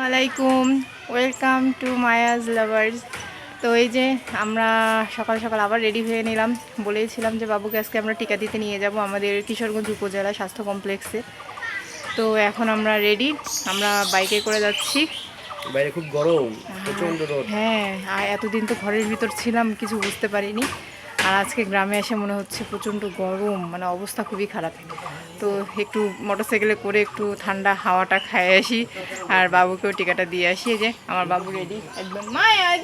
আলাইকুম, welcome to Mayaz lovers. তো এই যে আমরা সকাল সকাল আবার রেডি হয়ে নিলাম। বলেছিলাম যে বাবুকে আজকে আমরা টিকা দিতে নিয়ে যাব আমাদের কিশোরগঞ্জ উপজেলা স্বাস্থ্য কমপ্লেক্সে। তো এখন আমরা রেডি, আমরা বাইকে করে যাচ্ছি। বাইরে খুব গরম, প্রচন্ড রোদ। হ্যাঁ, আর এতদিন তো ঘরের ভিতর ছিলাম, কিছু বুঝতে পারিনি। আর আজকে গ্রামে এসে মনে হচ্ছে প্রচণ্ড গরম, মানে অবস্থা খুবই খারাপ। তো একটু মোটরসাইকেলে করে একটু ঠান্ডা হাওয়াটা খাই আসি, আর বাবুকেও টিকাটা দিয়ে আসি। এই যে আমার বাবু রেডি একদম। মায়াজ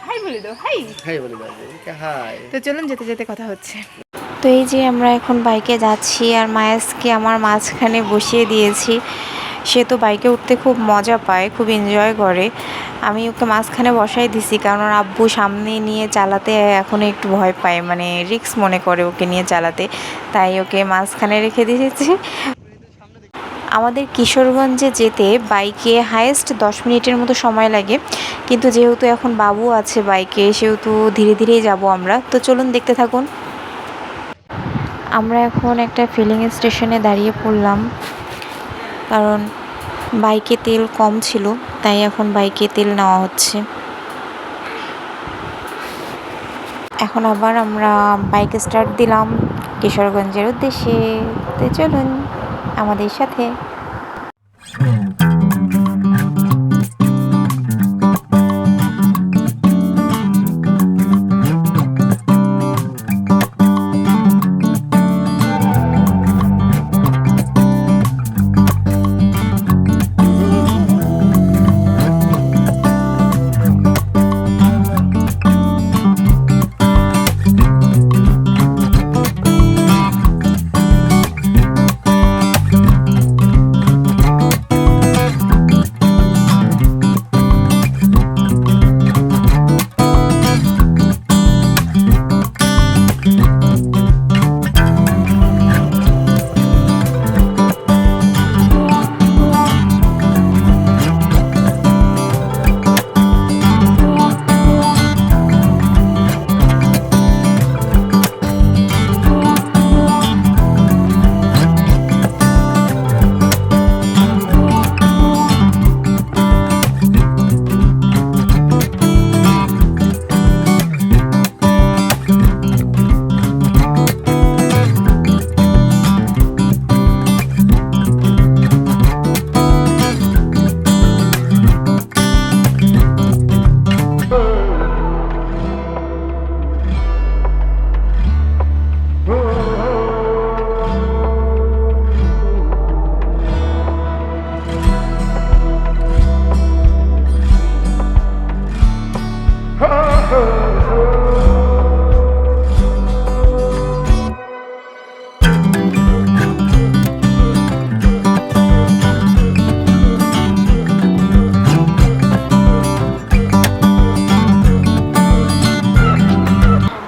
হাই বলে দাও, হাই। হাই বলে দাও, হাই। তো চলুন, যেতে যেতে কথা হচ্ছে। তো এই যে আমরা এখন বাইকে যাচ্ছি আর মায়াসকে আমার মাঝখানে বসিয়ে দিয়েছি। সে তো বাইকে উঠতে খুব মজা পায়, খুব এনজয় করে। আমি ওকে মাঝখানে বসাই দিছি, কারণ ওর আব্বু সামনে নিয়ে চালাতে এখন একটু ভয় পায়, মানে রিস্ক মনে করে ওকে নিয়ে চালাতে, তাই ওকে মাঝখানে রেখে দিয়েছি। আমাদের কিশোরগঞ্জে যেতে বাইকে হায়েস্ট 10 মিনিটের মতো সময় লাগে, কিন্তু যেহেতু এখন বাবু আছে বাইকে, সেহেতু ধীরে ধীরেই যাব আমরা। তো চলুন দেখতে থাকুন। আমরা এখন একটা ফিলিং স্টেশনে দাঁড়িয়ে পড়লাম, কারণ বাইকে তেল কম ছিল, তাই এখন বাইকে তেল নেওয়া হচ্ছে। এখন আবার আমরা বাইক স্টার্ট দিলাম কিশোরগঞ্জের উদ্দেশ্যে। তো চলুন আমাদের সাথে।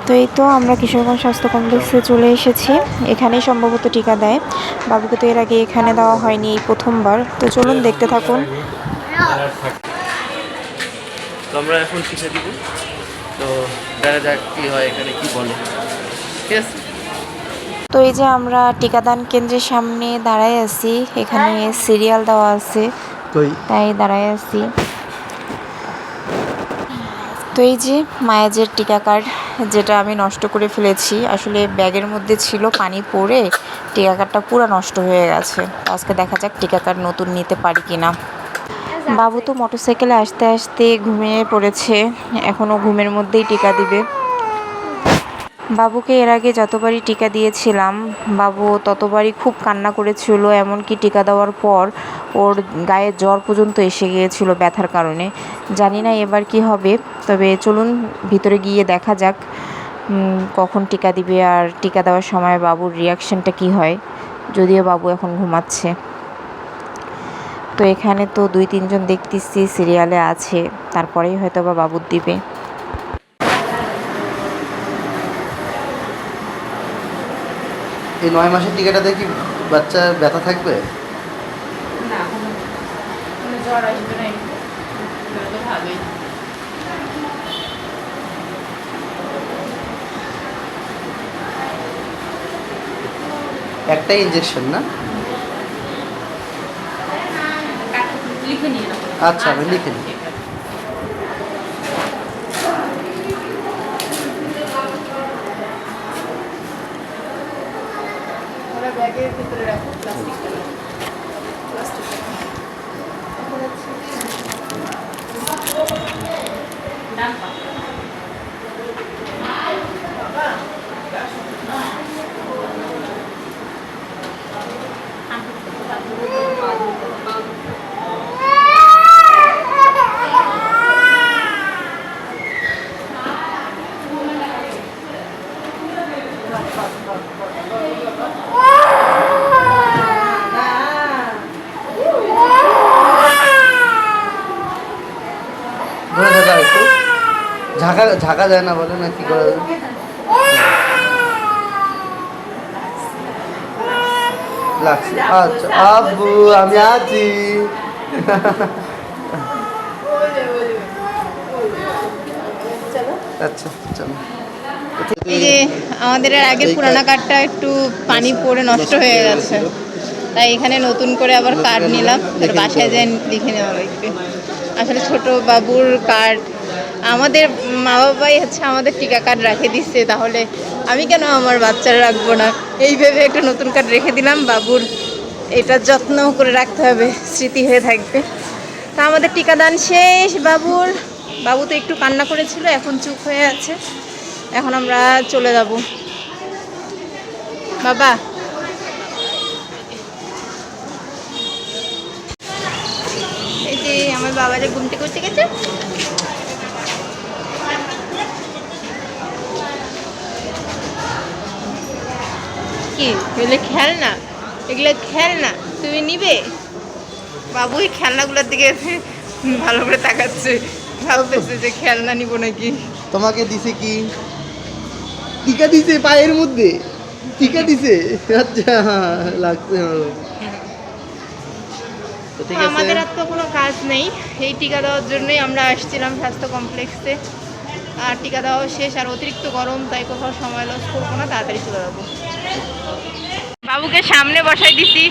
তো এই তো আমরা কিশোরগঞ্জ স্বাস্থ্য কমপ্লেক্সে চলে এসেছি। এখানেই সম্ভবত টিকা দেয়। বাবুকে তো এর আগে এখানে দেওয়া হয়নি, এই প্রথমবার। তো চলুন দেখতে থাকুন। তো আমরা এখন টিকা দিব, তো দেখা যাক কি হয়, এখানে কি বলে। ঠিক আছে। তো এই যে আমরা টিকাদান কেন্দ্রের সামনে দাঁড়ায় আছি, এখানে সিরিয়াল দেওয়া আছে, তাই দাঁড়ায় আছি। তো এই যে মায়াজের টিকা কার্ড, যেটা আমি নষ্ট করে ফেলেছি। আসলে ব্যাগের মধ্যে ছিল, পানি পড়ে টিকা কার্ডটা পুরো নষ্ট হয়ে গেছে। আজকে দেখা যাক টিকা কার্ড নতুন নিতে পারি কিনা। বাবু তো মোটরসাইকেলে আসতে আসতে ঘুমিয়ে পড়েছে, এখনও ঘুমের মধ্যেই টিকা দিবে। বাবুকে এর আগে যতবারই টিকা দিয়েছিলাম, বাবু ততবারই খুব কান্না করেছিল। এমনকি টিকা দেওয়ার পর ওর গায়ে জ্বর পর্যন্ত এসে গিয়েছিল ব্যথার কারণে। জানি না এবার কি হবে, তবে চলুন ভিতরে গিয়ে দেখা যাক কখন টিকা দিবে আর টিকা দেওয়ার সময় বাবুর রিয়াকশানটা কি হয়। যদিও বাবু এখন ঘুমাচ্ছে। তো এখানে তো 2-3 জন দেখতেছি সিরিয়ালে আছে, তারপরেই হয়তো বা বাবুর দিবে। এই 9 মাসের টিকাটাতে কি বাচ্চার ব্যথা থাকবে? না, কোনো জ্বর আসবে না, তো ভালোই। একটাই ইনজেকশন না? লিখে নিয়ে নাও। আচ্ছা আমি লিখে নিই। ওরা ব্যাগের ভিতরে রাখো প্লাস্টিকটা। ধরে থাকা একটু ঝাঁকা ঝাঁকা যায় না বলে না কি করা যায়? লাগছে আচ্ছা আব্বু আমি আছি। আচ্ছা চলো। এই যে আমাদের এর আগে পুরানা কার্ডটা একটু পানি পড়ে নষ্ট হয়ে গেছে, তাই এখানে নতুন করে আবার কার্ড নিলাম, তার বাসায় যেয়ে লিখে নেওয়া লাগবে। আসলে ছোট বাবুর কার্ড আমাদের মা বাবাই হচ্ছে আমাদের টিকা কার্ড রেখে দিচ্ছে, তাহলে আমি কেন আমার বাচ্চারা রাখবো না, এই ভেবে একটা নতুন কার্ড রেখে দিলাম। বাবুর এটা যত্ন করে রাখতে হবে, স্মৃতি হয়ে থাকবে। তা আমাদের টিকাদান শেষ বাবুর। বাবু তো একটু কান্না করেছিল, এখন চুপ হয়ে আছে। এখন আমরা চলে যাব। বাবা এই যে আমার বাবা যে ঘুম থেকে উঠে গেছে। কি এগুলো খেলনা? এগুলো খেলনা তুমি নিবে? বাবু এই খেলনাগুলোর দিকে ভালো করে তাকাচ্ছে, ভাবতেছে যে খেলনা নিব নাকি। তোমাকে দিছে কি? টিকা দিছে পায়ের মধ্যে, টিকা দিছে। আচ্ছা লাগছে তো ঠিক আছে। আমাদের আর তো কোনো কাজ নেই, এই টিকা দেওয়ার জন্যই আমরা আসছিলাম স্বাস্থ্য কমপ্লেক্সে। আর টিকা দেওয়া শেষ, আর অতিরিক্ত গরম, তাই কোথাও সময় লস করবো না, তাড়াতাড়ি চলে যাবো। বাবুকে সামনে বসাই দিছি,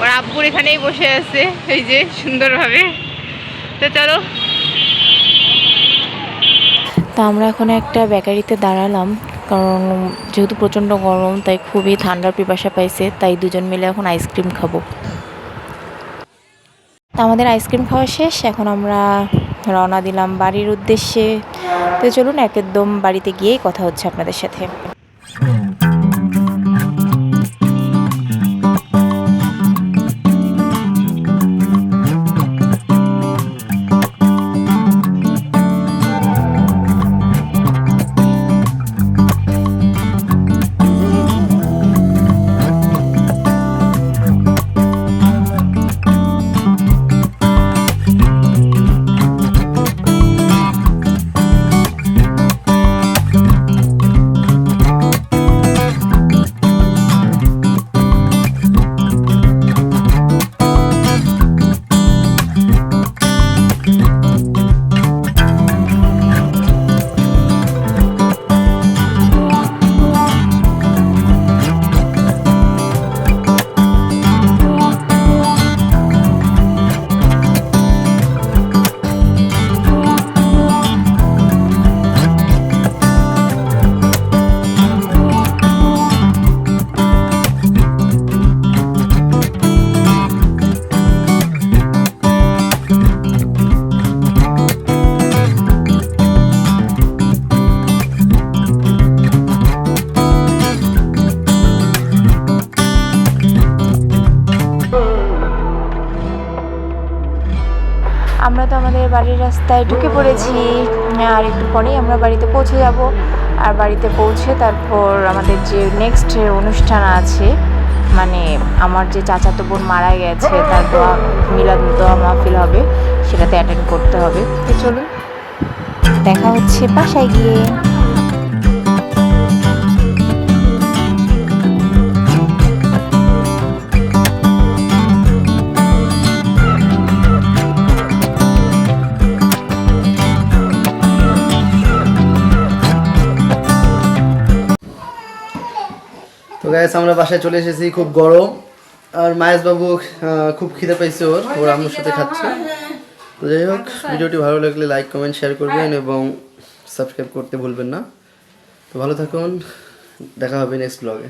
ওর আব্বুর এখানেই বসে আছে এই যে সুন্দরভাবে। তো চলো। তা আমরা এখন একটা বেকারিতে দাঁড়ালাম, কারণ যেহেতু প্রচণ্ড গরম তাই খুবই ঠান্ডার পিপাসা পাইছে, তাই দুজন মিলে এখন আইসক্রিম খাবো। তা আমাদের আইসক্রিম খাওয়া শেষ, এখন আমরা রওনা দিলাম বাড়ির উদ্দেশ্যে। তো চলুন একদম বাড়িতে গিয়েই কথা হচ্ছে আপনাদের সাথে। আমরা তো আমাদের বাড়ির রাস্তায় ঢুকে পড়েছি, আর একটু পরেই আমরা বাড়িতে পৌঁছে যাব। আর বাড়িতে পৌঁছে তারপর আমাদের যে নেক্সট অনুষ্ঠান আছে, মানে আমার যে চাচাতো বোন মারা গেছে তার দোয়া, মিলাদ দোয়া মাহফিল হবে, সেটাতে অ্যাটেন্ড করতে হবে। তো চলুন দেখা হচ্ছে বাসায় গিয়ে। তো গাইস আমরা বাসায় চলে এসেছি, খুব গরম। আর মায়েশ বাবু খুব খিদে পাইছে, ওর আম্মুর সাথে খাচ্ছে। তো যাই হোক, ভিডিওটি ভালো লাগলে লাইক কমেন্ট শেয়ার করবেন এবং সাবস্ক্রাইব করতে ভুলবেন না। তো ভালো থাকুন, দেখা হবে নেক্সট ব্লগে।